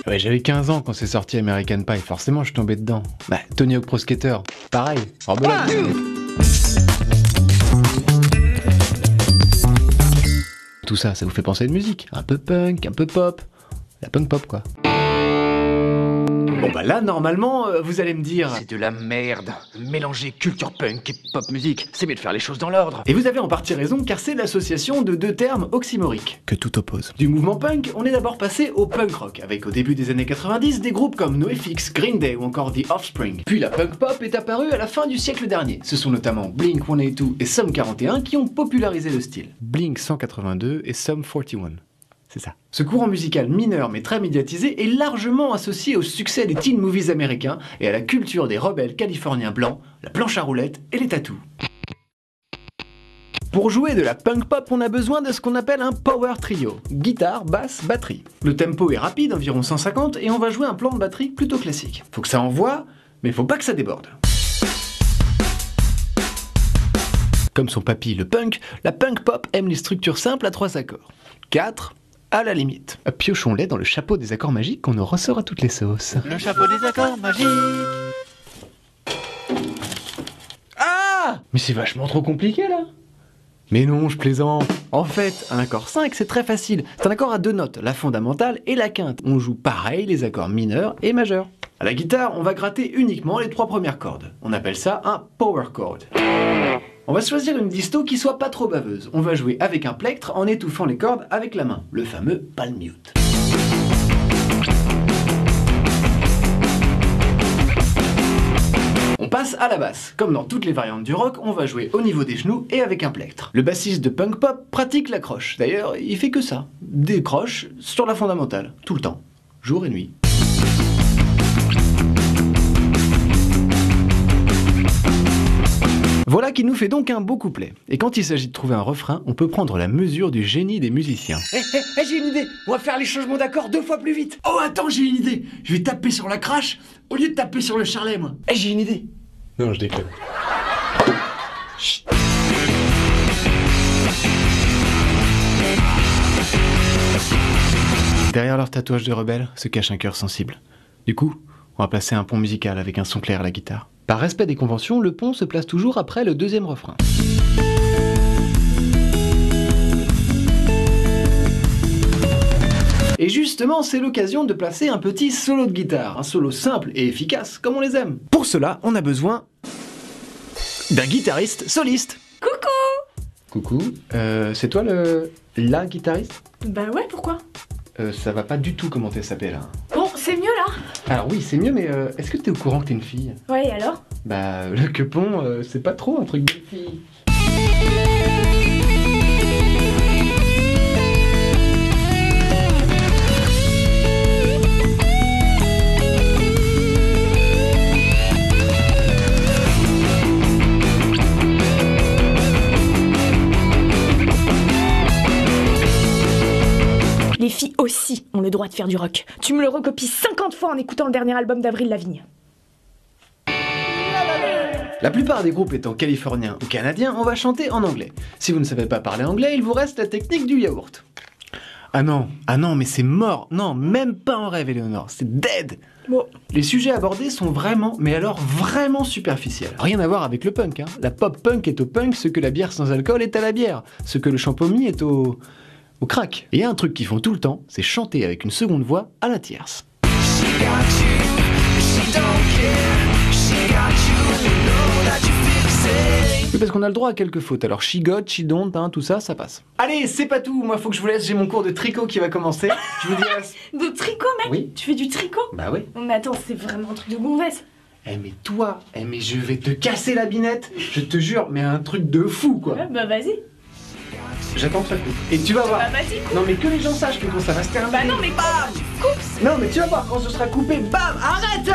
Ouais, j'avais 15 ans quand c'est sorti American Pie, forcément je suis tombé dedans. Bah, Tony Hawk Pro Skater, pareil, rebelote. Tout ça, ça vous fait penser à une musique, un peu punk, un peu pop, la punk pop quoi. Bon bah là, normalement, vous allez me dire... C'est de la merde. Mélanger culture punk et pop musique, c'est mieux de faire les choses dans l'ordre. Et vous avez en partie raison, car c'est l'association de deux termes oxymoriques que tout oppose. Du mouvement punk, on est d'abord passé au punk rock, avec au début des années 90 des groupes comme NoFX, Green Day ou encore The Offspring. Puis la punk pop est apparue à la fin du siècle dernier. Ce sont notamment Blink-182 et Sum 41 qui ont popularisé le style. Blink 182 et Sum 41. C'est ça. Ce courant musical mineur mais très médiatisé est largement associé au succès des teen movies américains et à la culture des rebelles californiens blancs, la planche à roulettes et les tatous. Pour jouer de la punk pop, on a besoin de ce qu'on appelle un power trio. Guitare, basse, batterie. Le tempo est rapide, environ 150, et on va jouer un plan de batterie plutôt classique. Faut que ça envoie, mais faut pas que ça déborde. Comme son papy le punk, la punk pop aime les structures simples à 3 accords. 4, à la limite. Piochons-les dans le chapeau des accords magiques qu'on nous ressort à toutes les sauces. Le chapeau des accords magiques. Ah! Mais c'est vachement trop compliqué là. Mais non, je plaisante. En fait, un accord 5, c'est très facile. C'est un accord à 2 notes, la fondamentale et la quinte. On joue pareil les accords mineurs et majeurs. À la guitare, on va gratter uniquement les 3 premières cordes. On appelle ça un power chord. On va choisir une disto qui soit pas trop baveuse. On va jouer avec un plectre en étouffant les cordes avec la main, le fameux palm mute. On passe à la basse. Comme dans toutes les variantes du rock, on va jouer au niveau des genoux et avec un plectre. Le bassiste de punk pop pratique la croche. D'ailleurs, il fait que ça. Des croches sur la fondamentale, tout le temps, jour et nuit. Voilà qui nous fait donc un beau couplet. Et quand il s'agit de trouver un refrain, on peut prendre la mesure du génie des musiciens. J'ai une idée. On va faire les changements d'accords 2 fois plus vite. Oh attends, j'ai une idée. Je vais taper sur la crash au lieu de taper sur le charlet, moi. J'ai une idée. Non, je déconne. Chut. Derrière leur tatouage de rebelle se cache un cœur sensible. Du coup, on va placer un pont musical avec un son clair à la guitare. Par respect des conventions, le pont se place toujours après le 2e refrain. Et justement, c'est l'occasion de placer un petit solo de guitare, un solo simple et efficace, comme on les aime. Pour cela, on a besoin d'un guitariste soliste. Coucou! Coucou, c'est toi la guitariste? Bah ouais, pourquoi? Ça va pas du tout comment t'es sapé là. Bon, c'est mieux là? Alors oui, c'est mieux, mais est-ce que t'es au courant que t'es une fille? Ouais, et alors? Bah, le quepon, c'est pas trop un truc de fille. Les filles aussi ont le droit de faire du rock. Tu me le recopies 50 fois en écoutant le dernier album d'Avril Lavigne. La plupart des groupes étant californiens ou canadiens, on va chanter en anglais. Si vous ne savez pas parler anglais, il vous reste la technique du yaourt. Ah non, mais c'est mort. Non, même pas en rêve, Eleonore, c'est dead. Bon. Les sujets abordés sont vraiment, mais alors vraiment superficiels. Rien à voir avec le punk, hein. La pop punk est au punk ce que la bière sans alcool est à la bière, ce que le champomis est au crack. Et il y a un truc qu'ils font tout le temps, c'est chanter avec une seconde voix à la tierce. Oui, parce qu'on a le droit à quelques fautes, alors she got, she don't, hein, tout ça, ça passe. Allez, c'est pas tout, moi faut que je vous laisse, j'ai mon cours de tricot qui va commencer. Je vous dis à... De tricot, mec? Oui. Tu fais du tricot? Bah oui. Mais attends, c'est vraiment un truc de gonzesse. Mais toi, mais je vais te casser la binette, je te jure, mais un truc de fou quoi. Ouais, bah vas-y. J'attends que ça coupe. Et tu vas voir. Bah vas-y, coupe. Non mais que les gens sachent que quand ça va se terminer. Bah non, mais bam! Coupe! Non mais tu vas voir, quand ce sera coupé, bam, arrête.